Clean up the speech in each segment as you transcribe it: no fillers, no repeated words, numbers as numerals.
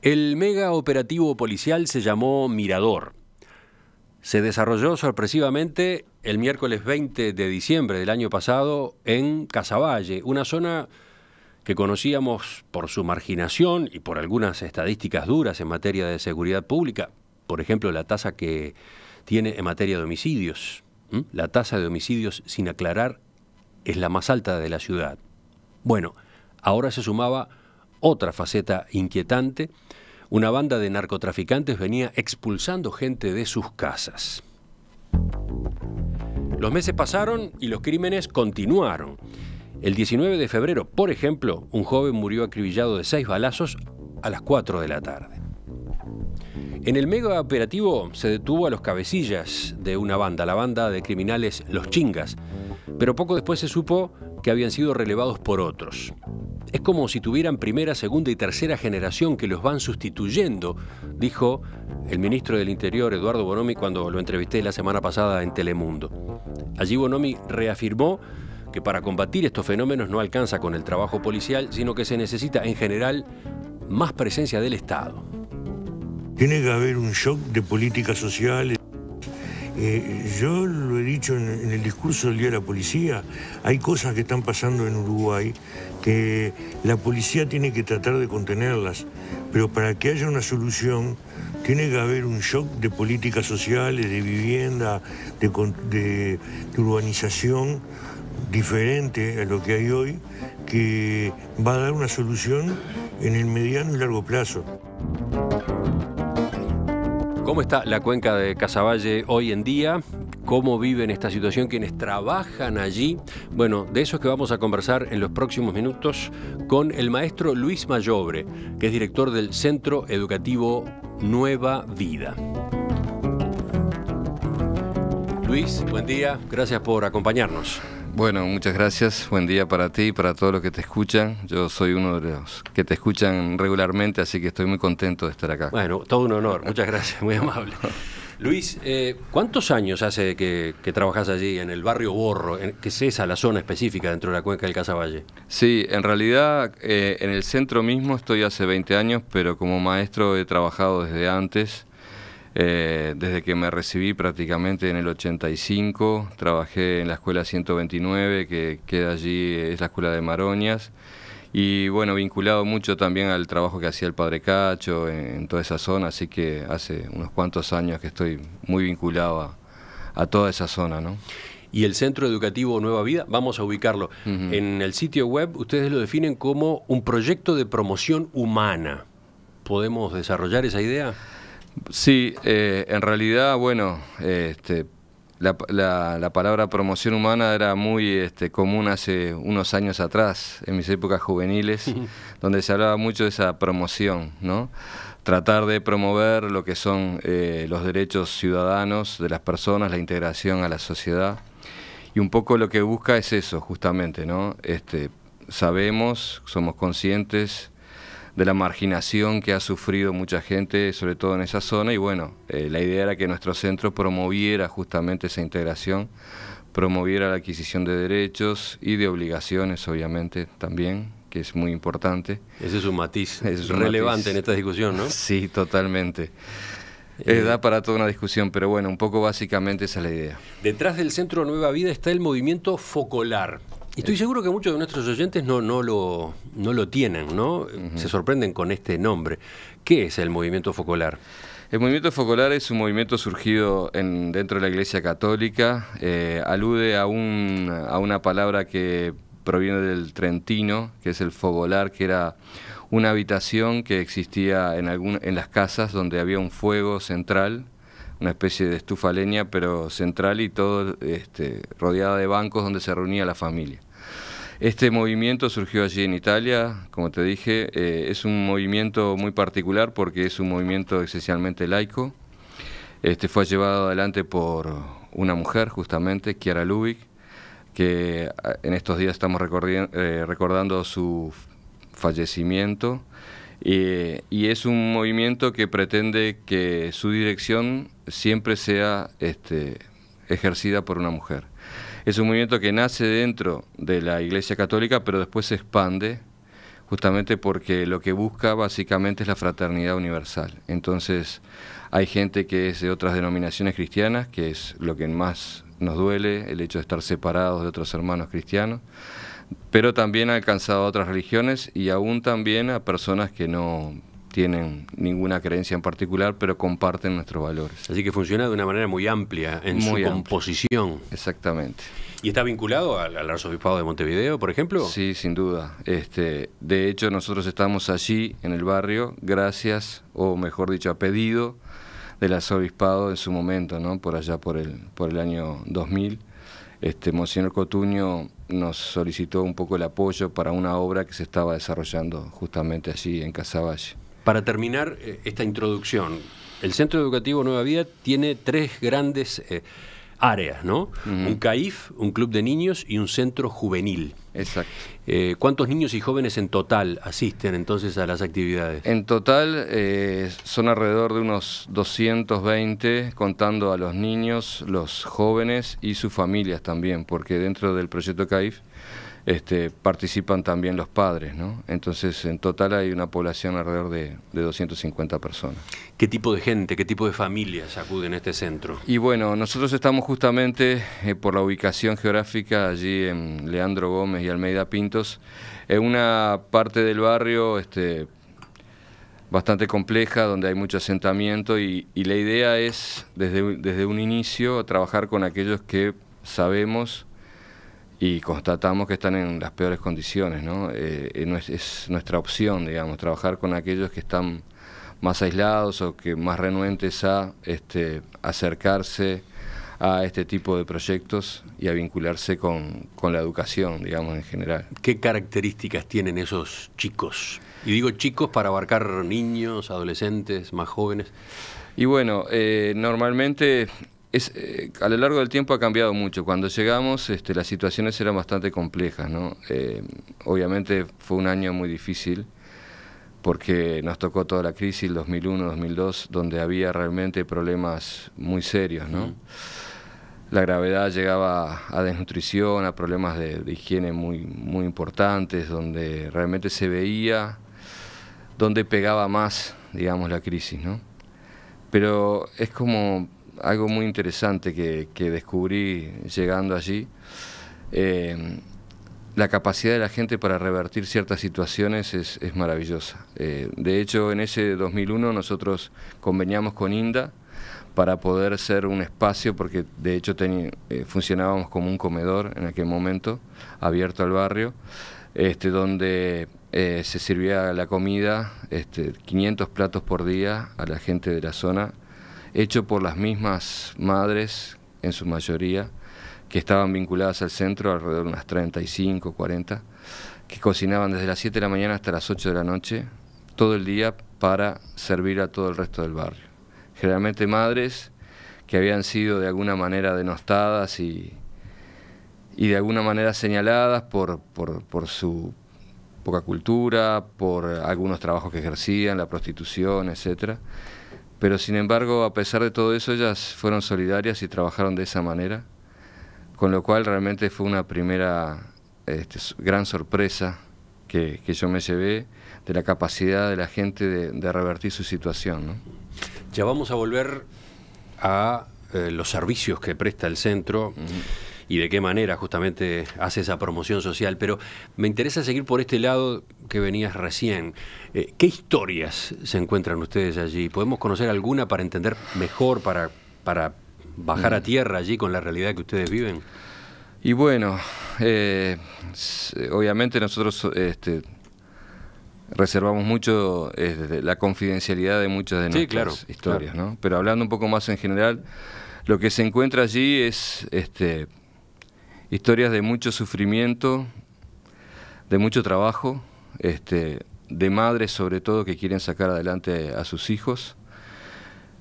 El mega operativo policial se llamó Mirador. Se desarrolló sorpresivamente el miércoles 20 de diciembre del año pasado en Casaballe, una zona que conocíamos por su marginación y por algunas estadísticas duras en materia de seguridad pública. Por ejemplo, la tasa que tiene en materia de homicidios. La tasa de homicidios sin aclarar es la más alta de la ciudad. Bueno, ahora se sumaba otra faceta inquietante. Una banda de narcotraficantes venía expulsando gente de sus casas. Los meses pasaron y los crímenes continuaron. El 19 de febrero, por ejemplo, un joven murió acribillado de 6 balazos a las 4 de la tarde. En el mega operativo se detuvo a los cabecillas de una banda, la banda de criminales Los Chingas, pero poco después se supo que habían sido relevados por otros. Es como si tuvieran primera, segunda y tercera generación que los van sustituyendo, dijo el ministro del Interior, Eduardo Bonomi, cuando lo entrevisté la semana pasada en Telemundo. Allí Bonomi reafirmó que para combatir estos fenómenos no alcanza con el trabajo policial, sino que se necesita en general más presencia del Estado. Tiene que haber un shock de políticas sociales. Yo lo he dicho en el discurso del Día de la Policía, hay cosas que están pasando en Uruguay que la policía tiene que tratar de contenerlas, pero para que haya una solución tiene que haber un shock de políticas sociales, de vivienda, de urbanización diferente a lo que hay hoy, que va a dar una solución en el mediano y largo plazo. ¿Cómo está la cuenca de Casaballe hoy en día? ¿Cómo viven esta situación quienes trabajan allí? Bueno, de eso es que vamos a conversar en los próximos minutos con el maestro Luis Mayobre, que es director del Centro Educativo Nueva Vida. Luis, buen día, gracias por acompañarnos. Bueno, muchas gracias, buen día para ti y para todos los que te escuchan. Yo soy uno de los que te escuchan regularmente, así que estoy muy contento de estar acá. Bueno, todo un honor, muchas gracias, muy amable. Luis, ¿cuántos años hace que trabajás allí, en el barrio Borro, que es esa la zona específica dentro de la cuenca del Casaballe? Sí, en realidad en el centro mismo estoy hace 20 años, pero como maestro he trabajado desde antes. Desde que me recibí prácticamente en el 85, trabajé en la escuela 129, que queda allí, es la escuela de Maroñas, y bueno, vinculado mucho también al trabajo que hacía el Padre Cacho en toda esa zona, así que hace unos cuantos años que estoy muy vinculado a toda esa zona, ¿no? Y el Centro Educativo Nueva Vida, vamos a ubicarlo. En el sitio web ustedes lo definen como un proyecto de promoción humana. ¿Podemos desarrollar esa idea? Sí, en realidad, bueno, la palabra promoción humana era muy común hace unos años atrás, en mis épocas juveniles, donde se hablaba mucho de esa promoción, ¿no? Tratar de promover lo que son los derechos ciudadanos de las personas, la integración a la sociedad, y un poco lo que busca es eso, justamente, ¿no? Sabemos, somos conscientes de la marginación que ha sufrido mucha gente, sobre todo en esa zona, y bueno, la idea era que nuestro centro promoviera justamente esa integración, promoviera la adquisición de derechos y de obligaciones, obviamente, también, que es muy importante. Ese es un matiz relevante en esta discusión, ¿no? Sí, totalmente. Da para toda una discusión, pero bueno, un poco básicamente esa es la idea. Detrás del Centro Nueva Vida está el movimiento Focolar. Y estoy seguro que muchos de nuestros oyentes no lo tienen, ¿no? Se sorprenden con este nombre. ¿Qué es el movimiento Focolar? El movimiento Focolar es un movimiento surgido dentro de la Iglesia Católica. Alude a una palabra que proviene del trentino, que es el fogolar, que era una habitación que existía en las casas donde había un fuego central, una especie de estufa a leña, pero central, y todo rodeada de bancos donde se reunía la familia. Este movimiento surgió allí en Italia, como te dije, es un movimiento muy particular porque es un movimiento esencialmente laico. Fue llevado adelante por una mujer, justamente, Chiara Lubich, que en estos días estamos recordando su fallecimiento. Y es un movimiento que pretende que su dirección siempre sea ejercida por una mujer. Es un movimiento que nace dentro de la Iglesia Católica, pero después se expande justamente porque lo que busca básicamente es la fraternidad universal. Entonces hay gente que es de otras denominaciones cristianas, que es lo que más nos duele, el hecho de estar separados de otros hermanos cristianos, pero también ha alcanzado a otras religiones y aún también a personas que no tienen ninguna creencia en particular, pero comparten nuestros valores. Así que funciona de una manera muy amplia en su composición. Exactamente. ¿Y está vinculado al Arzobispado de Montevideo, por ejemplo? Sí, sin duda. De hecho, nosotros estamos allí en el barrio gracias, o mejor dicho, a pedido del Arzobispado en su momento, ¿no? Por allá por el año 2000. Monseñor Cotuño nos solicitó un poco el apoyo para una obra que se estaba desarrollando justamente allí en Casaballe. Para terminar esta introducción, el Centro Educativo Nueva Vida tiene 3 grandes áreas, ¿no? Un CAIF, un club de niños y un centro juvenil. Exacto. ¿Cuántos niños y jóvenes en total asisten entonces a las actividades? En total son alrededor de unos 220, contando a los niños, los jóvenes y sus familias también, porque dentro del proyecto CAIF participan también los padres, ¿no? Entonces en total hay una población alrededor de 250 personas. ¿Qué tipo de gente, qué tipo de familias acuden a este centro? Y bueno, nosotros estamos justamente por la ubicación geográfica allí en Leandro Gómez y Almeida Pintos, en una parte del barrio bastante compleja, donde hay mucho asentamiento y la idea es desde un inicio trabajar con aquellos que sabemos y constatamos que están en las peores condiciones, ¿no? Es nuestra opción, digamos, trabajar con aquellos que están más aislados o que más renuentes a acercarse a este tipo de proyectos y a vincularse con la educación, digamos, en general. ¿Qué características tienen esos chicos? Y digo chicos para abarcar niños, adolescentes, más jóvenes. Y bueno, normalmente a lo largo del tiempo ha cambiado mucho. Cuando llegamos las situaciones eran bastante complejas, ¿no? Obviamente fue un año muy difícil porque nos tocó toda la crisis, el 2001, 2002, donde había realmente problemas muy serios, ¿no? La gravedad llegaba a desnutrición, a problemas de higiene muy, muy importantes, donde realmente se veía dónde pegaba más, digamos, la crisis, ¿no? Pero es como algo muy interesante que descubrí llegando allí, la capacidad de la gente para revertir ciertas situaciones es maravillosa. De hecho, en ese 2001 nosotros conveniamos con INDA para poder ser un espacio, porque de hecho funcionábamos como un comedor en aquel momento, abierto al barrio, donde se servía la comida, 500 platos por día a la gente de la zona, hecho por las mismas madres, en su mayoría, que estaban vinculadas al centro, alrededor de unas 35, 40, que cocinaban desde las 7 de la mañana hasta las 8 de la noche, todo el día para servir a todo el resto del barrio. Generalmente madres que habían sido de alguna manera denostadas y de alguna manera señaladas por su poca cultura, por algunos trabajos que ejercían, la prostitución, etcétera. Pero sin embargo, a pesar de todo eso, ellas fueron solidarias y trabajaron de esa manera, con lo cual realmente fue una primera gran sorpresa que yo me llevé de la capacidad de la gente de revertir su situación, ¿no? Ya vamos a volver a los servicios que presta el centro y de qué manera justamente hace esa promoción social, pero me interesa seguir por este lado que venías recién. ¿Qué historias se encuentran ustedes allí? ¿Podemos conocer alguna para entender mejor, para bajar a tierra allí con la realidad que ustedes viven? Y bueno, obviamente nosotros reservamos mucho la confidencialidad de muchas de nuestras historias, ¿no? Pero hablando un poco más en general, lo que se encuentra allí es historias de mucho sufrimiento, de mucho trabajo, de madres sobre todo que quieren sacar adelante a sus hijos,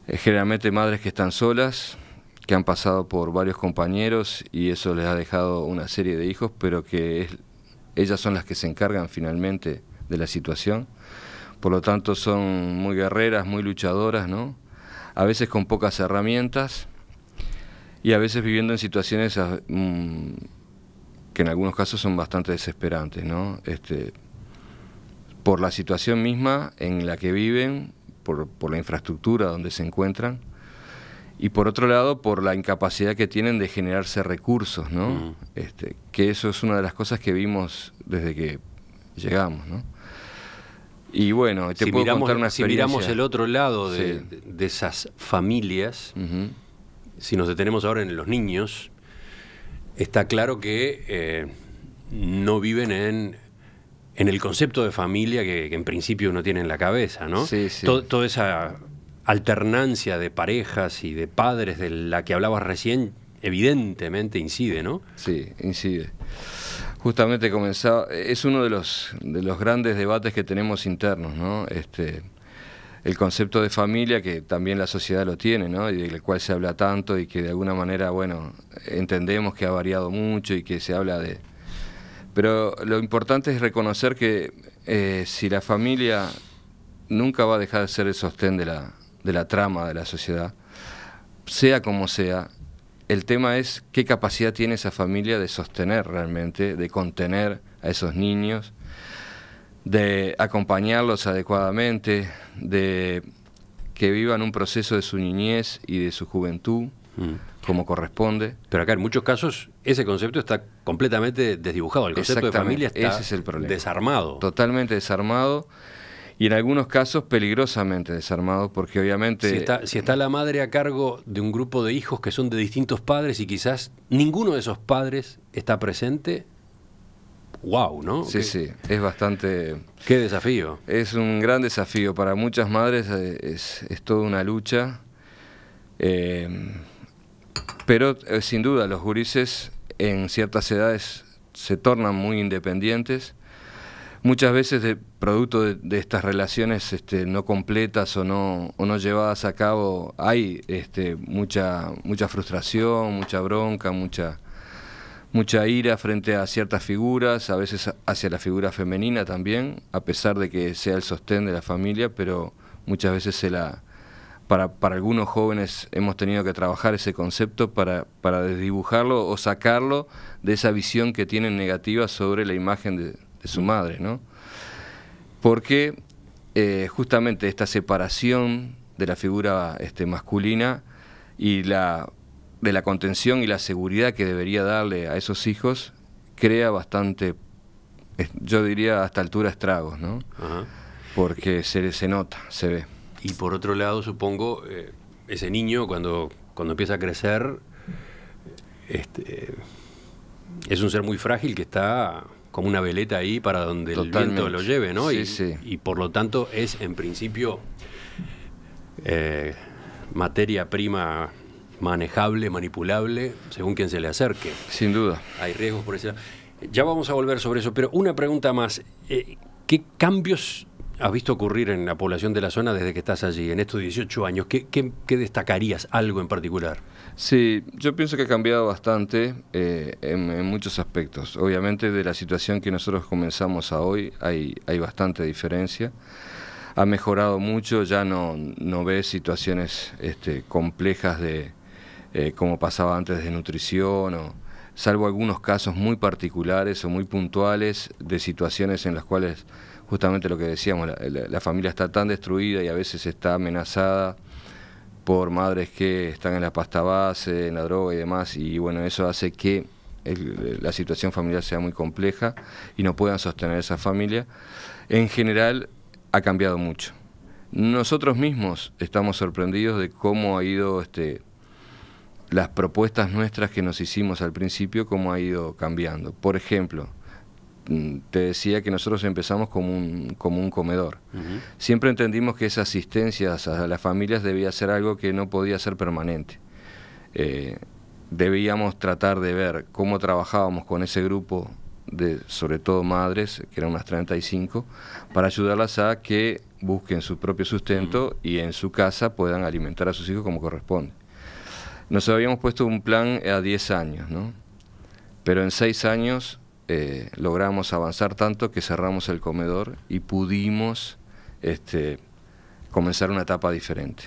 generalmente madres que están solas, que han pasado por varios compañeros y eso les ha dejado una serie de hijos, pero que ellas son las que se encargan finalmente de la situación. Por lo tanto son muy guerreras, muy luchadoras, ¿no? A veces con pocas herramientas y a veces viviendo en situaciones que en algunos casos son bastante desesperantes, ¿no? por la situación misma en la que viven, por la infraestructura donde se encuentran, y por otro lado por la incapacidad que tienen de generarse recursos, ¿no? Que eso es una de las cosas que vimos desde que llegamos, ¿no? Y bueno, te puedo contar una experiencia. Si miramos el otro lado de esas familias, si nos detenemos ahora en los niños, está claro que no viven en el concepto de familia que en principio uno tiene en la cabeza, ¿no? Sí, sí. Toda esa alternancia de parejas y de padres de la que hablabas recién, evidentemente incide, ¿no? Sí, incide. Justamente es uno de los grandes debates que tenemos internos, ¿no? El concepto de familia, que también la sociedad lo tiene, ¿no? Y del cual se habla tanto y que de alguna manera, bueno, entendemos que ha variado mucho y que se habla de... Pero lo importante es reconocer que si la familia nunca va a dejar de ser el sostén de la trama de la sociedad, sea como sea, el tema es qué capacidad tiene esa familia de sostener realmente, de contener a esos niños, de acompañarlos adecuadamente, de que vivan un proceso de su niñez y de su juventud como corresponde. Pero acá en muchos casos ese concepto está completamente desdibujado, el concepto de familia está ese es el problema. Desarmado. Totalmente desarmado. Y en algunos casos peligrosamente desarmado, porque obviamente... Si está la madre a cargo de un grupo de hijos que son de distintos padres y quizás ninguno de esos padres está presente, wow, ¿no? Sí, sí, es bastante... Qué desafío. Es un gran desafío. Para muchas madres es toda una lucha. Pero sin duda los gurises en ciertas edades se tornan muy independientes. Muchas veces producto de estas relaciones no completas o no llevadas a cabo, hay mucha frustración, mucha bronca, mucha ira frente a ciertas figuras, a veces hacia la figura femenina también, a pesar de que sea el sostén de la familia, pero muchas veces para algunos jóvenes hemos tenido que trabajar ese concepto para desdibujarlo o sacarlo de esa visión que tienen negativa sobre la imagen de su madre, ¿no? Porque justamente esta separación de la figura masculina y de la contención y la seguridad que debería darle a esos hijos crea bastante, yo diría a esta altura, estragos, ¿no? Ajá. Porque se nota, se ve. Y por otro lado, supongo, ese niño cuando empieza a crecer es un ser muy frágil que está como una veleta ahí para donde Totalmente. El viento lo lleve, ¿no? Sí, sí. Y por lo tanto es en principio materia prima manejable, manipulable, según quien se le acerque. Sin duda. Hay riesgos por ese lado. Ya vamos a volver sobre eso, pero una pregunta más. ¿Qué cambios has visto ocurrir en la población de la zona desde que estás allí, en estos 18 años? ¿Qué destacarías, algo en particular? Sí, yo pienso que ha cambiado bastante en muchos aspectos. Obviamente de la situación que nosotros comenzamos a hoy hay bastante diferencia. Ha mejorado mucho, ya no ves situaciones complejas de como pasaba antes de nutrición, salvo algunos casos muy particulares o muy puntuales de situaciones en las cuales justamente lo que decíamos, la familia está tan destruida y a veces está amenazada por madres que están en la pasta base, en la droga y demás, y bueno, eso hace que la situación familiar sea muy compleja y no puedan sostener esa familia. En general ha cambiado mucho. Nosotros mismos estamos sorprendidos de cómo ha ido las propuestas nuestras que nos hicimos al principio, cómo ha ido cambiando. Por ejemplo, te decía que nosotros empezamos como un comedor. Siempre entendimos que esa asistencia a las familias debía ser algo que no podía ser permanente. Debíamos tratar de ver cómo trabajábamos con ese grupo sobre todo madres, que eran unas 35, para ayudarlas a que busquen su propio sustento y en su casa puedan alimentar a sus hijos como corresponde. Nos habíamos puesto un plan a 10 años, ¿no? Pero en 6 años logramos avanzar tanto que cerramos el comedor y pudimos comenzar una etapa diferente.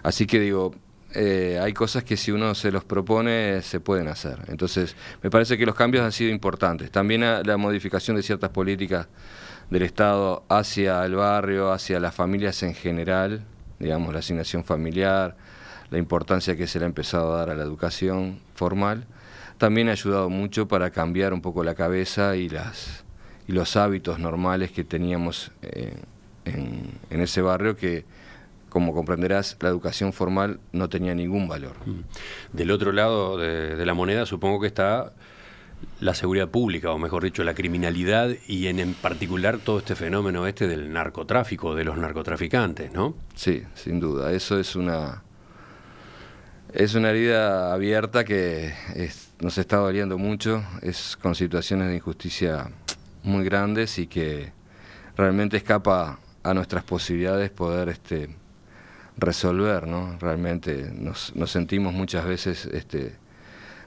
Así que digo, hay cosas que si uno se los propone se pueden hacer. Entonces me parece que los cambios han sido importantes. También la modificación de ciertas políticas del Estado hacia el barrio, hacia las familias en general, digamos, la asignación familiar, la importancia que se le ha empezado a dar a la educación formal, también ha ayudado mucho para cambiar un poco la cabeza y los hábitos normales que teníamos en ese barrio, que, como comprenderás, la educación formal no tenía ningún valor. Del otro lado de la moneda supongo que está la seguridad pública, o mejor dicho, la criminalidad, y en particular todo este fenómeno del narcotráfico, de los narcotraficantes, ¿no? Sí, sin duda. Eso es una herida abierta que nos está doliendo mucho, es con situaciones de injusticia muy grandes y que realmente escapa a nuestras posibilidades poder resolver, ¿no? Realmente nos sentimos muchas veces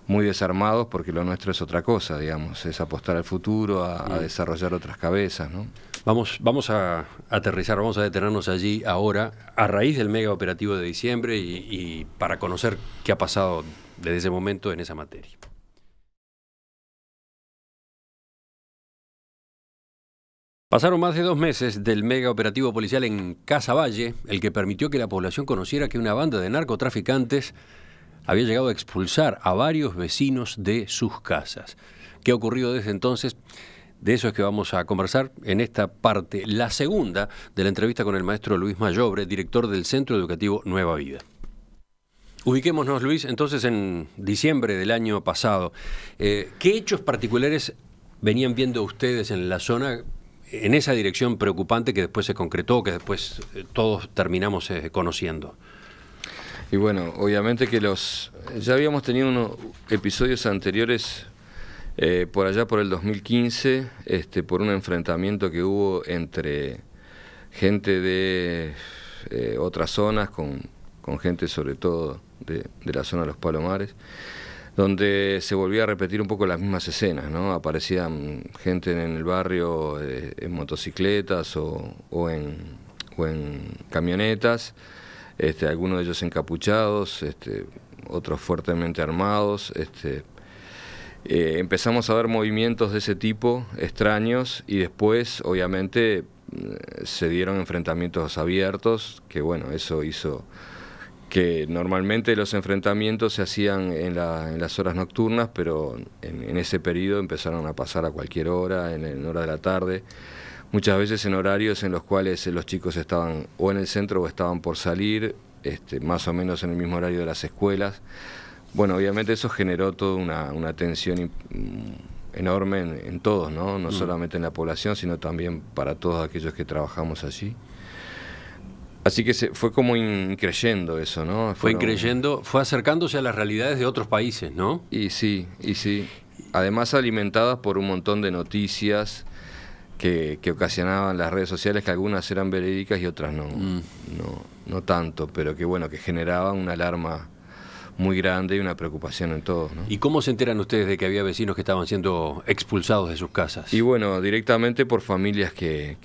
muy desarmados, porque lo nuestro es otra cosa, digamos, es apostar al futuro, a desarrollar otras cabezas, ¿no? Vamos a aterrizar, vamos a detenernos allí ahora, a raíz del mega operativo de diciembre y para conocer qué ha pasado desde ese momento en esa materia. Pasaron más de 2 meses del mega operativo policial en Casaballe, el que permitió que la población conociera que una banda de narcotraficantes había llegado a expulsar a varios vecinos de sus casas. ¿Qué ha ocurrido desde entonces? De eso es que vamos a conversar en esta parte, la segunda de la entrevista con el maestro Luis Mayobre, director del Centro Educativo Nueva Vida. Ubiquémonos, Luis, entonces en diciembre del año pasado. ¿Qué hechos particulares venían viendo ustedes en la zona, en esa dirección preocupante que después se concretó, que después todos terminamos conociendo? Y bueno, obviamente que ya habíamos tenido unos episodios anteriores, por allá por el 2015, por un enfrentamiento que hubo entre gente de otras zonas, con gente sobre todo de la zona de Los Palomares, donde se volvía a repetir un poco las mismas escenas, ¿no? Aparecían gente en el barrio en motocicletas o en camionetas, algunos de ellos encapuchados, otros fuertemente armados. Empezamos a ver movimientos de ese tipo extraños y después, obviamente, se dieron enfrentamientos abiertos, que bueno, eso hizo que normalmente los enfrentamientos se hacían en las horas nocturnas, pero en ese periodo empezaron a pasar a cualquier hora, en hora de la tarde. Muchas veces en horarios en los cuales los chicos estaban o en el centro o estaban por salir, más o menos en el mismo horario de las escuelas. Bueno, obviamente eso generó toda una tensión enorme en todos, ¿no? No solamente en la población, sino también para todos aquellos que trabajamos allí. Así que fue como increyendo eso, ¿no? Fue increyendo, fue acercándose a las realidades de otros países, ¿no? Y sí. Además alimentadas por un montón de noticias que ocasionaban las redes sociales, que algunas eran verídicas y otras no tanto, pero que bueno, que generaban una alarma muy grande y una preocupación en todos, ¿no? ¿Y cómo se enteran ustedes de que había vecinos que estaban siendo expulsados de sus casas? Y bueno, directamente por familias que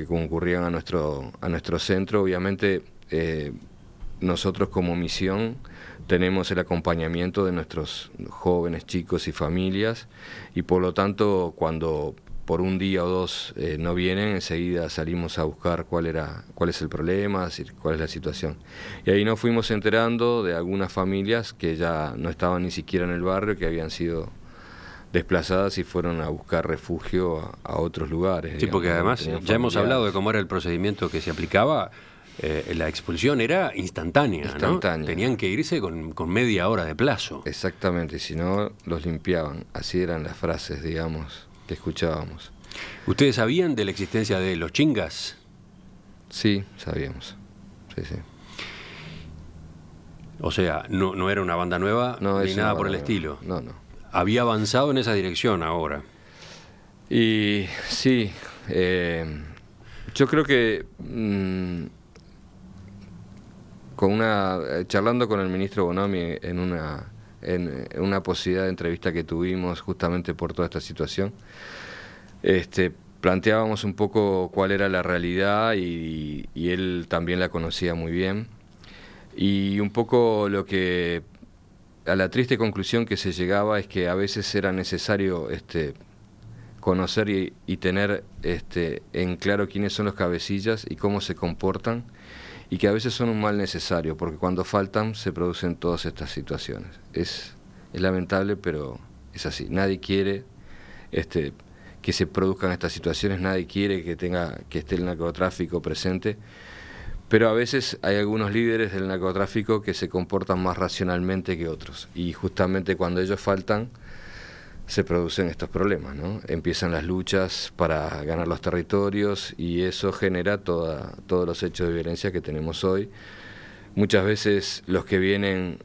concurrían a nuestro centro. Obviamente nosotros como misión tenemos el acompañamiento de nuestros jóvenes, chicos y familias, y por lo tanto cuando por un día o dos no vienen, enseguida salimos a buscar cuál es el problema, cuál es la situación. Y ahí nos fuimos enterando de algunas familias que ya no estaban ni siquiera en el barrio, que habían sido desplazadas y fueron a buscar refugio a otros lugares. Sí, digamos, porque además ya hemos hablado de cómo era el procedimiento que se aplicaba. La expulsión era instantánea, ¿no? Tenían que irse con media hora de plazo. Exactamente, si no los limpiaban. Así eran las frases, digamos, que escuchábamos. ¿Ustedes sabían de la existencia de los chingas? Sí, sabíamos. Sí. O sea, no era una banda nueva ni nada por el estilo. No. Había avanzado en esa dirección ahora. Y sí, yo creo que charlando con el ministro Bonomi en una posibilidad de entrevista que tuvimos justamente por toda esta situación, planteábamos un poco cuál era la realidad y él también la conocía muy bien, y un poco a la triste conclusión que se llegaba es que a veces era necesario conocer y tener en claro quiénes son los cabecillas y cómo se comportan, y que a veces son un mal necesario, porque cuando faltan se producen todas estas situaciones. Es lamentable, pero es así. Nadie quiere que se produzcan estas situaciones, nadie quiere que esté el narcotráfico presente, pero a veces hay algunos líderes del narcotráfico que se comportan más racionalmente que otros, y justamente cuando ellos faltan se producen estos problemas, ¿no? Empiezan las luchas para ganar los territorios, y eso genera todos los hechos de violencia que tenemos hoy. Muchas veces los que vienen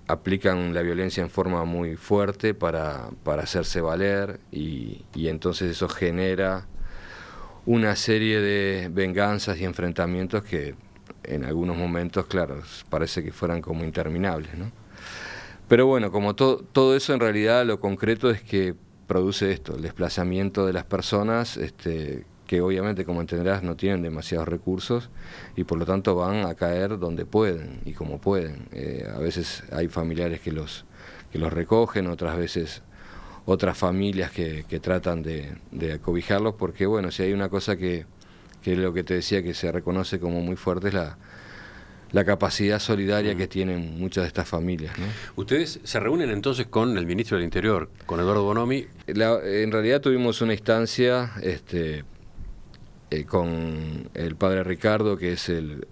aplican la violencia en forma muy fuerte para hacerse valer, y entonces eso genera una serie de venganzas y enfrentamientos que en algunos momentos, claro, parece que fueran como interminables, ¿no? Pero bueno, como todo eso, en realidad lo concreto es que produce esto, el desplazamiento de las personas, que obviamente, como entenderás, no tienen demasiados recursos, y por lo tanto van a caer donde pueden y como pueden. A veces hay familiares que los recogen, otras veces otras familias que tratan de acobijarlos, porque bueno, si hay una cosa que lo que te decía que se reconoce como muy fuerte, es la capacidad solidaria que tienen muchas de estas familias, ¿no? Ustedes se reúnen entonces con el ministro del Interior, con Eduardo Bonomi. En realidad tuvimos una instancia con el padre Ricardo, que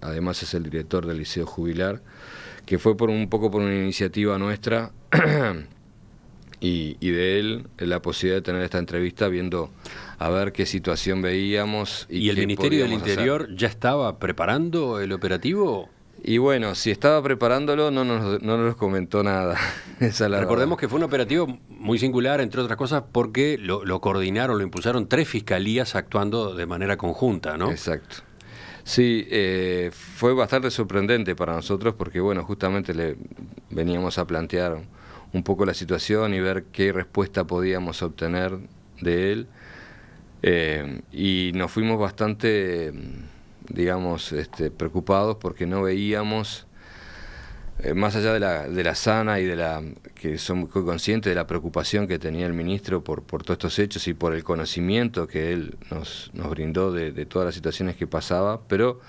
además es el director del Liceo Jubilar, que fue un poco por una iniciativa nuestra y de él, la posibilidad de tener esta entrevista, viendo a ver qué situación veíamos. ¿Y el Ministerio del Interior ya estaba preparando el operativo? Y bueno, si estaba preparándolo, no nos comentó nada. Recordemos que fue un operativo muy singular, entre otras cosas, porque lo coordinaron, lo impulsaron 3 fiscalías actuando de manera conjunta, ¿no? Exacto. Sí, fue bastante sorprendente para nosotros, porque bueno, justamente le veníamos a plantear un poco la situación y ver qué respuesta podíamos obtener de él, y nos fuimos bastante, digamos, preocupados, porque no veíamos, más allá de la sana y que son muy conscientes de la preocupación que tenía el ministro por todos estos hechos y por el conocimiento que él nos brindó de todas las situaciones que pasaba, pero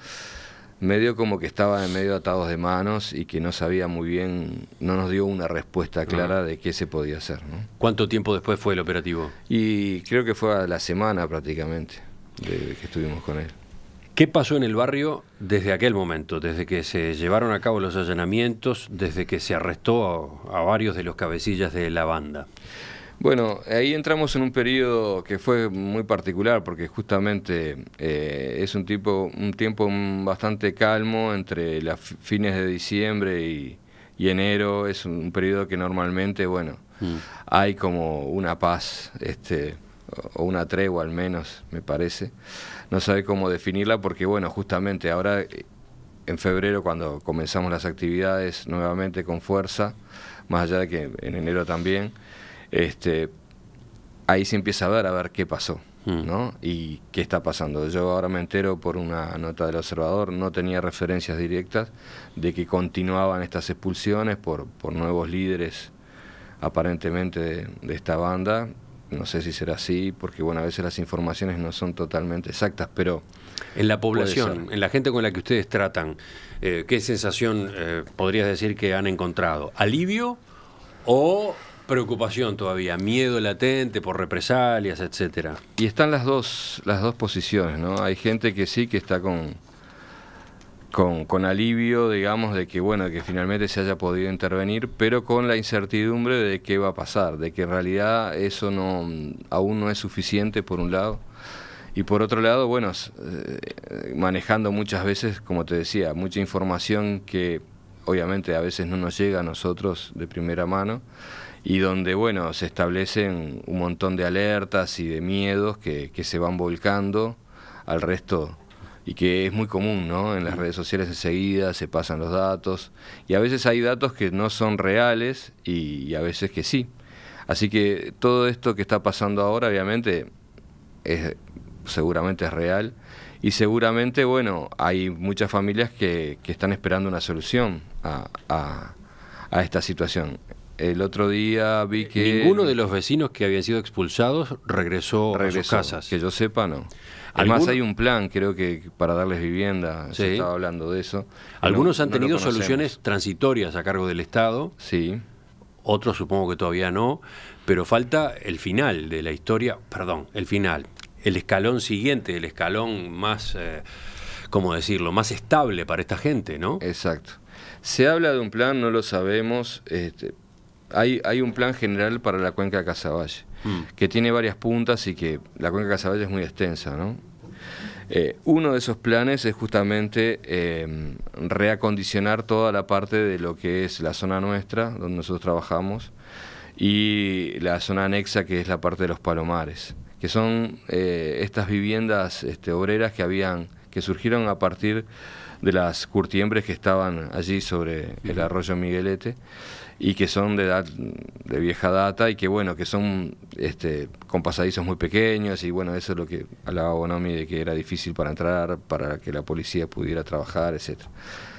medio como que estaba en medio atados de manos y que no sabía muy bien, no nos dio una respuesta clara de qué se podía hacer, ¿no? ¿Cuánto tiempo después fue el operativo? Y creo que fue a la semana prácticamente de que estuvimos con él. ¿Qué pasó en el barrio desde aquel momento, desde que se llevaron a cabo los allanamientos, desde que se arrestó a varios de los cabecillas de la banda? Bueno, ahí entramos en un periodo que fue muy particular, porque justamente es un tiempo bastante calmo entre los fines de diciembre y enero. Es un periodo que normalmente, bueno, hay como una paz, o una tregua al menos, me parece. No sabe cómo definirla, porque bueno, justamente ahora en febrero, cuando comenzamos las actividades nuevamente con fuerza, más allá de que en enero también, ahí se empieza a ver qué pasó, ¿no? Y qué está pasando. Yo ahora me entero por una nota del Observador, no tenía referencias directas de que continuaban estas expulsiones por nuevos líderes aparentemente de esta banda. No sé si será así, porque bueno, a veces las informaciones no son totalmente exactas, pero en la población, en la gente con la que ustedes tratan, ¿qué sensación podrías decir que han encontrado? ¿Alivio o preocupación todavía, miedo latente por represalias, etcétera? Y están las dos posiciones, ¿no? Hay gente que sí, que está con alivio, digamos, de que bueno, que finalmente se haya podido intervenir, pero con la incertidumbre de qué va a pasar, de que en realidad eso aún no es suficiente, por un lado, y por otro lado, bueno, manejando muchas veces, como te decía, mucha información que obviamente a veces no nos llega a nosotros de primera mano, y donde, bueno, se establecen un montón de alertas y de miedos que se van volcando al resto, y que es muy común, ¿no? En las redes sociales enseguida se pasan los datos, y a veces hay datos que no son reales y a veces que sí. Así que todo esto que está pasando ahora, obviamente, seguramente es real, y seguramente, bueno, hay muchas familias que están esperando una solución a esta situación. el otro día vi que... Ninguno de los vecinos que habían sido expulsados regresó a sus casas. Que yo sepa, no. Además hay un plan, creo que para darles vivienda, Sí. se estaba hablando de eso. Algunos han No lo tenido conocemos. soluciones transitorias a cargo del Estado, Sí, otros supongo que todavía no, pero falta el final de la historia, perdón, el final, el escalón siguiente, el escalón más, ¿cómo decirlo?, más estable para esta gente, ¿no? exacto. Se habla de un plan, no lo sabemos. Hay un plan general para la cuenca de Casaballe, que tiene varias puntas y que la cuenca de Casaballe es muy extensa, ¿no? Uno de esos planes es justamente reacondicionar toda la parte de lo que es la zona nuestra, donde nosotros trabajamos, y la zona anexa, que es la parte de los Palomares, que son estas viviendas obreras que surgieron a partir de las curtiembres que estaban allí sobre el arroyo Miguelete, y que son de vieja data, y que bueno, que son con pasadizos muy pequeños, y bueno, eso es lo que hablaba Bonomi, de que era difícil para entrar, para que la policía pudiera trabajar, etcétera.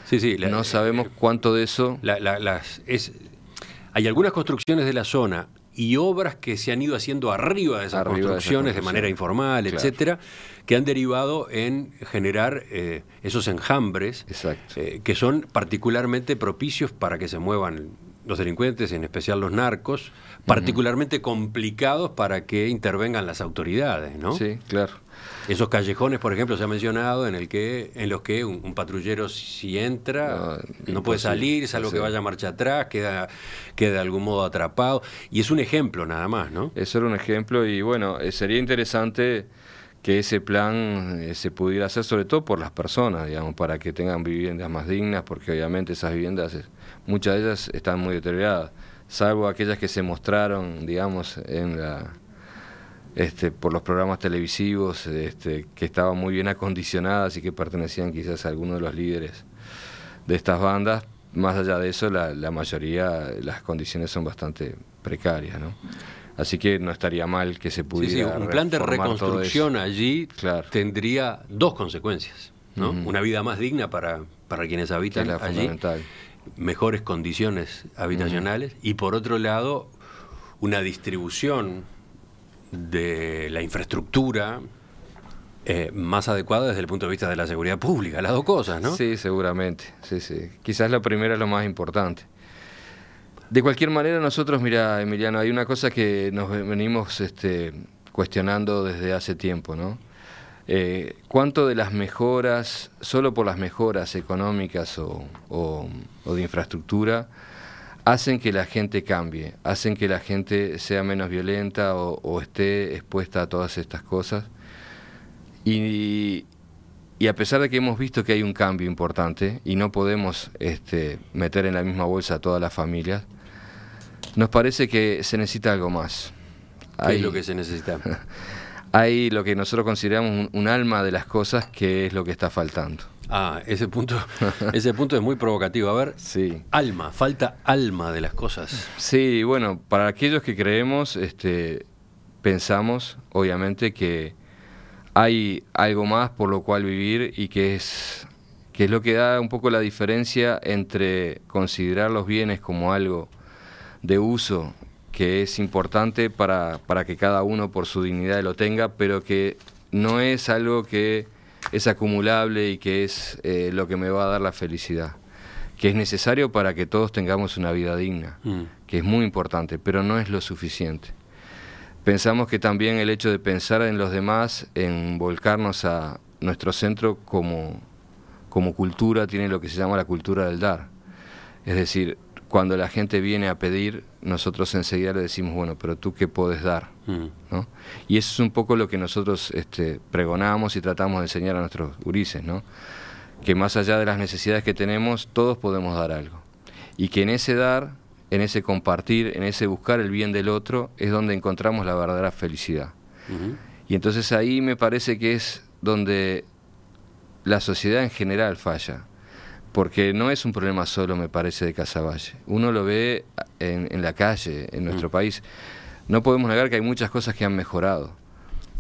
Sí, No sabemos cuánto de eso... Hay algunas construcciones de la zona y obras que se han ido haciendo arriba de esas construcciones de manera informal, claro, etcétera, que han derivado en generar esos enjambres que son particularmente propicios para que se muevan los delincuentes, en especial los narcos, particularmente complicados para que intervengan las autoridades, ¿no? Sí, claro. Esos callejones, por ejemplo, se ha mencionado en los que un patrullero, si entra, no puede salir, salvo que vaya marcha atrás, queda de algún modo atrapado. Y es un ejemplo nada más, ¿no? Eso era un ejemplo, y bueno, sería interesante que ese plan se pudiera hacer, sobre todo por las personas, digamos, para que tengan viviendas más dignas, porque obviamente esas viviendas, muchas de ellas están muy deterioradas, salvo aquellas que se mostraron, digamos, por los programas televisivos, que estaban muy bien acondicionadas y que pertenecían quizás a algunos de los líderes de estas bandas. Más allá de eso, la mayoría, las condiciones son bastante precarias, ¿no? Así que no estaría mal que se pudiera un plan de reconstrucción allí tendría dos consecuencias, ¿no? Una vida más digna para quienes habitan allí, mejores condiciones habitacionales, y por otro lado, una distribución de la infraestructura más adecuada desde el punto de vista de la seguridad pública, las dos cosas, ¿no? Sí, seguramente, sí. Quizás la primera es lo más importante. De cualquier manera, nosotros, mira, Emiliano, hay una cosa que nos venimos cuestionando desde hace tiempo, ¿no? ¿Cuánto de las mejoras, solo por las mejoras económicas o de infraestructura, hacen que la gente cambie, hacen que la gente sea menos violenta o esté expuesta a todas estas cosas? Y a pesar de que hemos visto que hay un cambio importante y no podemos meter en la misma bolsa a todas las familias, nos parece que se necesita algo más. ¿Qué es lo que se necesita? Hay lo que nosotros consideramos un alma de las cosas, que es lo que está faltando. Ese punto es muy provocativo. A ver, sí. Falta alma de las cosas. Sí, bueno, para aquellos que creemos, pensamos, obviamente, que hay algo más por lo cual vivir, y que es lo que da un poco la diferencia entre considerar los bienes como algo de uso, que es importante para que cada uno por su dignidad lo tenga, pero que no es algo que es acumulable y que es lo que me va a dar la felicidad, que es necesario para que todos tengamos una vida digna, que es muy importante, pero no es lo suficiente. Pensamos que también el hecho de pensar en los demás, en volcarnos a nuestro centro como cultura, tiene lo que se llama la cultura del dar. Es decir, cuando la gente viene a pedir, nosotros enseguida le decimos, bueno, pero tú qué podés dar, ¿no? Y eso es un poco lo que nosotros pregonamos y tratamos de enseñar a nuestros gurises, ¿no? Que más allá de las necesidades que tenemos, todos podemos dar algo. Y que en ese dar, en ese compartir, en ese buscar el bien del otro, es donde encontramos la verdadera felicidad. Y entonces ahí me parece que es donde la sociedad en general falla. Porque no es un problema solo, me parece, de Casaballe. Uno lo ve en la calle, en nuestro país. No podemos negar que hay muchas cosas que han mejorado.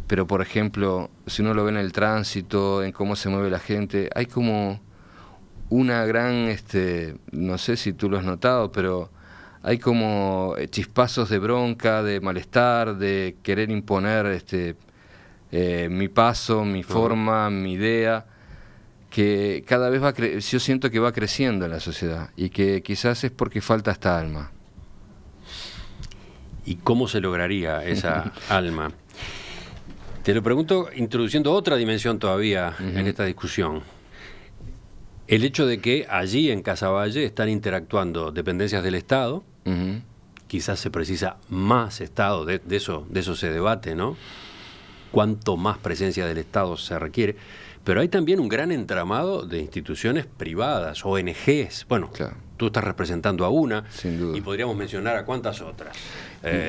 Pero, por ejemplo, si uno lo ve en el tránsito, en cómo se mueve la gente, hay como una gran, no sé si tú lo has notado, pero hay como chispazos de bronca, de malestar, de querer imponer mi paso, mi forma, mi idea, que cada vez yo siento que va creciendo en la sociedad y que quizás es porque falta esta alma. ¿Y cómo se lograría esa alma? Te lo pregunto introduciendo otra dimensión todavía en esta discusión. El hecho de que allí en Casaballe están interactuando dependencias del Estado, quizás se precisa más Estado, de eso se debate, ¿no? Cuánto más presencia del Estado se requiere, pero hay también un gran entramado de instituciones privadas, ONGs. Bueno, claro, tú estás representando a una, sin duda, y podríamos mencionar a cuántas otras.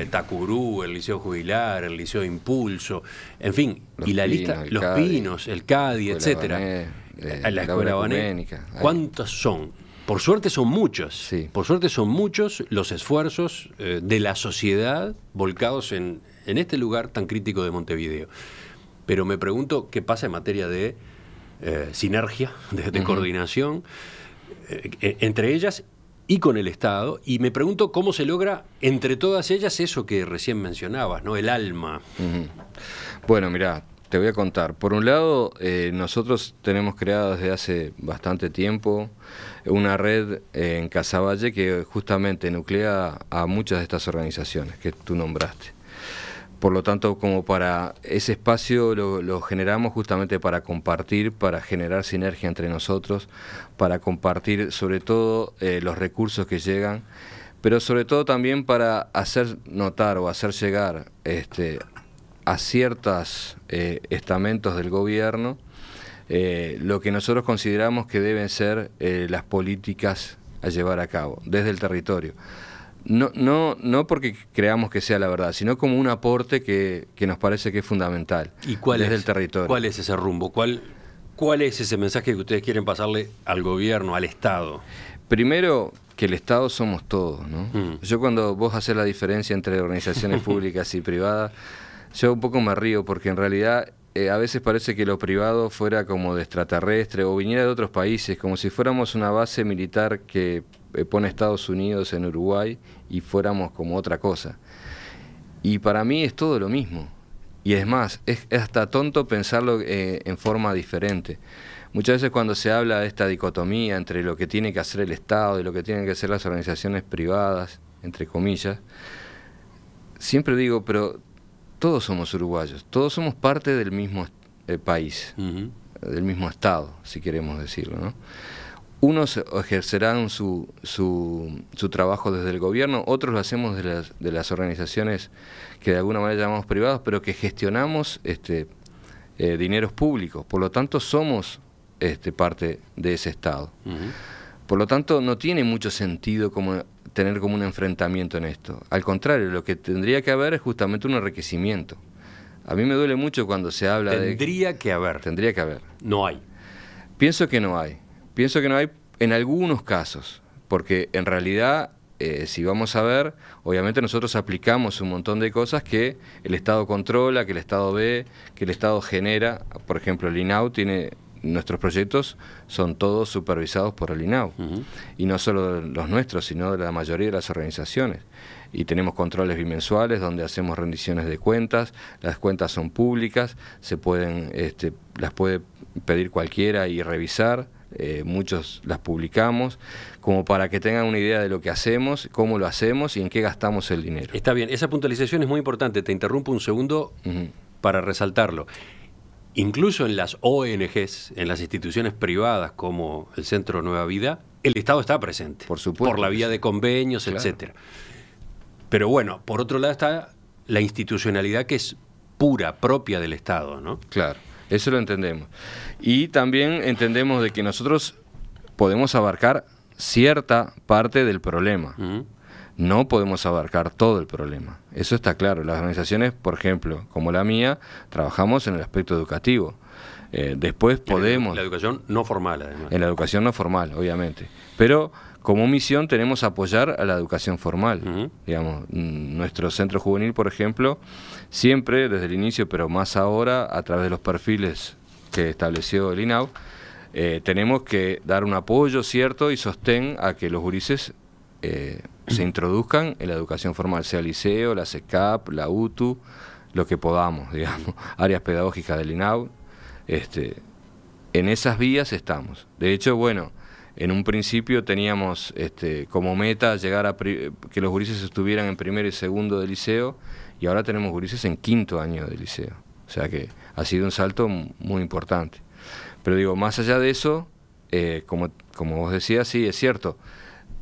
Tacurú, el Liceo Jubilar, el Liceo Impulso, en fin, y la lista, Los Pinos, el CADI, etcétera. La Escuela Bané. ¿Cuántos son? Por suerte son muchos. Sí. Por suerte son muchos los esfuerzos de la sociedad volcados en este lugar tan crítico de Montevideo. Pero me pregunto qué pasa en materia de sinergia, de coordinación entre ellas y con el Estado, y me pregunto cómo se logra entre todas ellas eso que recién mencionabas, ¿no? El alma. Bueno, mirá, te voy a contar. Por un lado, nosotros tenemos creado desde hace bastante tiempo una red en Casaballe que justamente nuclea a muchas de estas organizaciones que tú nombraste. Por lo tanto, como para ese espacio lo generamos justamente para compartir, para generar sinergia entre nosotros, para compartir sobre todo los recursos que llegan, pero sobre todo también para hacer notar o hacer llegar a ciertos estamentos del gobierno lo que nosotros consideramos que deben ser las políticas a llevar a cabo desde el territorio. No porque creamos que sea la verdad, sino como un aporte que nos parece que es fundamental. ¿Y cuál desde es el territorio? ¿Cuál es ese rumbo? ¿Cuál es ese mensaje que ustedes quieren pasarle al gobierno, al Estado? Primero, que el Estado somos todos, ¿no? Yo cuando vos haces la diferencia entre organizaciones públicas y privadas, yo un poco me río porque en realidad a veces parece que lo privado fuera como de extraterrestre o viniera de otros países, como si fuéramos una base militar que pone Estados Unidos en Uruguay y fuéramos como otra cosa. Y para mí es todo lo mismo. Y es más, es hasta tonto pensarlo en forma diferente. Muchas veces cuando se habla de esta dicotomía entre lo que tiene que hacer el Estado y lo que tienen que hacer las organizaciones privadas, entre comillas, siempre digo, pero todos somos uruguayos, todos somos parte del mismo país, del mismo Estado, si queremos decirlo, ¿no? Unos ejercerán su trabajo desde el gobierno, otros lo hacemos de las organizaciones que de alguna manera llamamos privados, pero que gestionamos dineros públicos. Por lo tanto, somos parte de ese Estado. Por lo tanto, no tiene mucho sentido tener como un enfrentamiento en esto. Al contrario, lo que tendría que haber es justamente un enriquecimiento. A mí me duele mucho cuando se habla Tendría que haber. Tendría que haber. No hay. Pienso que no hay. Pienso que no hay en algunos casos, porque en realidad, si vamos a ver, obviamente nosotros aplicamos un montón de cosas que el Estado controla, que el Estado ve, que el Estado genera. Por ejemplo, el INAU nuestros proyectos son todos supervisados por el INAU, y no solo los nuestros, sino de la mayoría de las organizaciones. Y tenemos controles bimensuales donde hacemos rendiciones de cuentas, las cuentas son públicas, las puede pedir cualquiera y revisar. Muchos las publicamos como para que tengan una idea de lo que hacemos, cómo lo hacemos y en qué gastamos el dinero. Está bien, esa puntualización es muy importante. Te interrumpo un segundo para resaltarlo. Incluso en las ONGs, en las instituciones privadas como el Centro Nueva Vida, el Estado está presente. Por supuesto. Por la vía de convenios, claro, etcétera. Pero bueno, por otro lado está la institucionalidad que es pura, propia del Estado, ¿no? Claro. Eso lo entendemos. Y también entendemos de que nosotros podemos abarcar cierta parte del problema. No podemos abarcar todo el problema. Eso está claro. Las organizaciones, por ejemplo, como la mía, trabajamos en el aspecto educativo. Después podemos... La educación no formal, además. En la educación no formal, obviamente. Pero como misión tenemos apoyar a la educación formal. Digamos, nuestro centro juvenil, por ejemplo, siempre desde el inicio, pero más ahora, a través de los perfiles que estableció el INAU, tenemos que dar un apoyo cierto y sostén a que los gurises se introduzcan en la educación formal, sea el liceo, la SECAP, la UTU, lo que podamos, digamos, áreas pedagógicas del INAU. En esas vías estamos. De hecho, bueno, en un principio teníamos como meta llegar a que los gurises estuvieran en primero y segundo de liceo, y ahora tenemos gurises en quinto año de liceo. O sea que ha sido un salto muy importante. Pero digo, más allá de eso, como vos decías, sí, es cierto,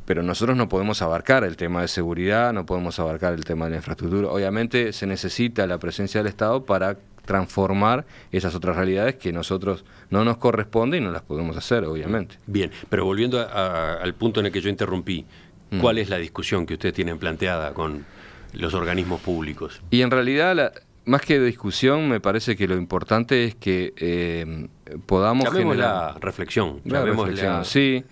pero nosotros no podemos abarcar el tema de seguridad, no podemos abarcar el tema de la infraestructura. Obviamente se necesita la presencia del Estado para transformar esas otras realidades que nosotros no nos corresponde y no las podemos hacer, obviamente. Bien, pero volviendo al punto en el que yo interrumpí, ¿cuál es la discusión que ustedes tienen planteada con los organismos públicos? Y en realidad, más que discusión, me parece que lo importante es que podamos llamémosla reflexión, llamémosla sí.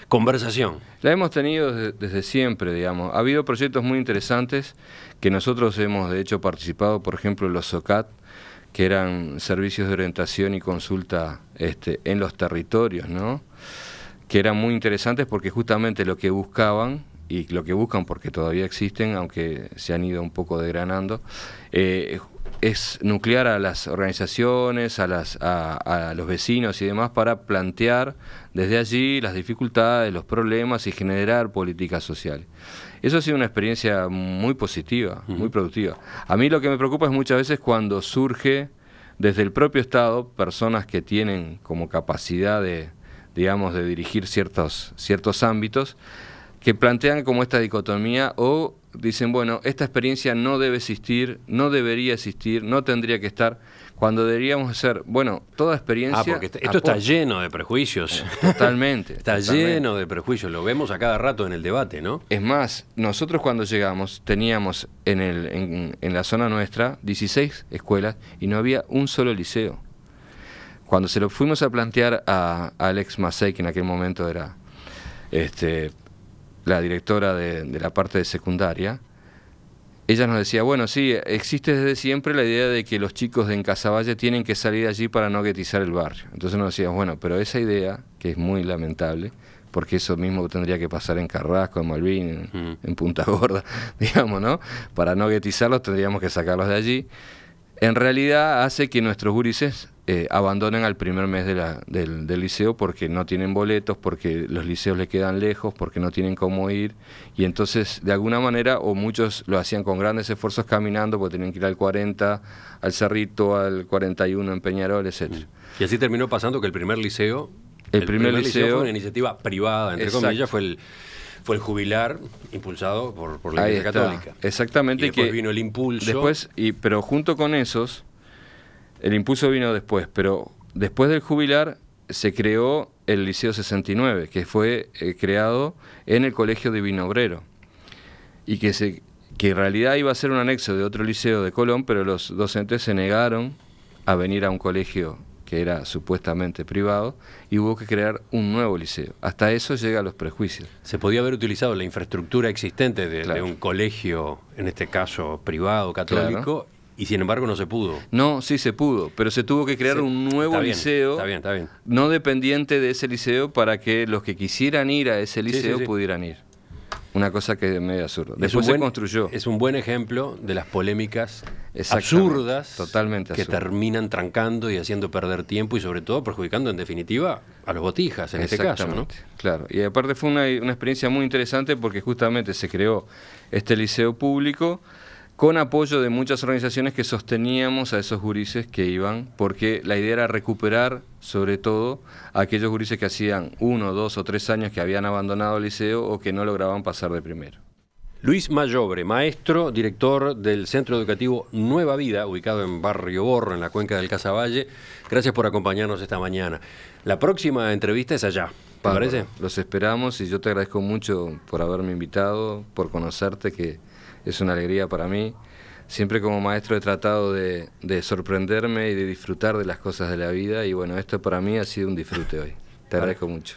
Conversación. La hemos tenido desde siempre, digamos. Ha habido proyectos muy interesantes que nosotros hemos, de hecho, participado, por ejemplo, los SOCAT, que eran servicios de orientación y consulta en los territorios, ¿no? Que eran muy interesantes porque justamente lo que buscaban, y lo que buscan porque todavía existen, aunque se han ido un poco desgranando, es nuclear a las organizaciones, a los vecinos y demás para plantear desde allí las dificultades, los problemas y generar políticas sociales. Eso ha sido una experiencia muy positiva, muy productiva. A mí lo que me preocupa es muchas veces cuando surge desde el propio Estado personas que tienen como capacidad de, digamos, de dirigir ciertos ámbitos, que plantean como esta dicotomía o dicen, bueno, esta experiencia no debe existir, no debería existir, no tendría que estar, cuando deberíamos hacer, bueno, toda experiencia... porque esto está lleno de prejuicios. Totalmente. Está lleno de prejuicios, lo vemos a cada rato en el debate, ¿no? Es más, nosotros cuando llegamos teníamos en la zona nuestra 16 escuelas y no había un solo liceo. Cuando se lo fuimos a plantear a Alex Masey, que en aquel momento era la directora de la parte de secundaria, ella nos decía, bueno, sí, existe desde siempre la idea de que los chicos de Casaballe tienen que salir allí para no guetizar el barrio. Entonces nos decíamos, bueno, pero esa idea, que es muy lamentable, porque eso mismo tendría que pasar en Carrasco, en Malvin, en Punta Gorda, digamos, ¿no? Para no guetizarlos tendríamos que sacarlos de allí. En realidad hace que nuestros gurises abandonen al primer mes del liceo porque no tienen boletos, porque los liceos le quedan lejos, porque no tienen cómo ir, y entonces de alguna manera, o muchos lo hacían con grandes esfuerzos caminando, porque tenían que ir al 40, al Cerrito, al 41 en Peñarol, etc. Y así terminó pasando que el primer liceo, el primer liceo fue una iniciativa privada, entre comillas, fue el jubilar impulsado por la Iglesia Católica. Exactamente. Y después vino el impulso. Pero junto con esos, el impulso vino después, pero después del jubilar se creó el Liceo 69, que fue creado en el Colegio Divino Obrero, y que en realidad iba a ser un anexo de otro liceo de Colón, pero los docentes se negaron a venir a un colegio que era supuestamente privado, y hubo que crear un nuevo liceo. Hasta eso llegan los prejuicios. Se podía haber utilizado la infraestructura existente de un colegio, en este caso privado, católico, y sin embargo no se pudo. No, sí se pudo, pero se tuvo que crear un nuevo liceo, está bien. No dependiente de ese liceo, para que los que quisieran ir a ese liceo pudieran ir. Una cosa que es medio absurda. Después se construyó. Es un buen ejemplo de las polémicas absurdas, totalmente que terminan trancando y haciendo perder tiempo y sobre todo perjudicando en definitiva a los botijas en este caso, ¿no? Claro, y aparte fue una experiencia muy interesante porque justamente se creó este liceo público con apoyo de muchas organizaciones que sosteníamos a esos gurises que iban, porque la idea era recuperar, sobre todo, a aquellos gurises que hacían 1, 2 o 3 años que habían abandonado el liceo o que no lograban pasar de primero. Luis Mayobre, maestro, director del Centro Educativo Nueva Vida, ubicado en Barrio Borro, en la cuenca del Casaballe. Gracias por acompañarnos esta mañana. La próxima entrevista es allá, ¿te parece? Los esperamos y yo te agradezco mucho por haberme invitado, por conocerte, que es una alegría para mí. Siempre como maestro he tratado de sorprenderme y de disfrutar de las cosas de la vida, y bueno, esto para mí ha sido un disfrute hoy. Te agradezco mucho.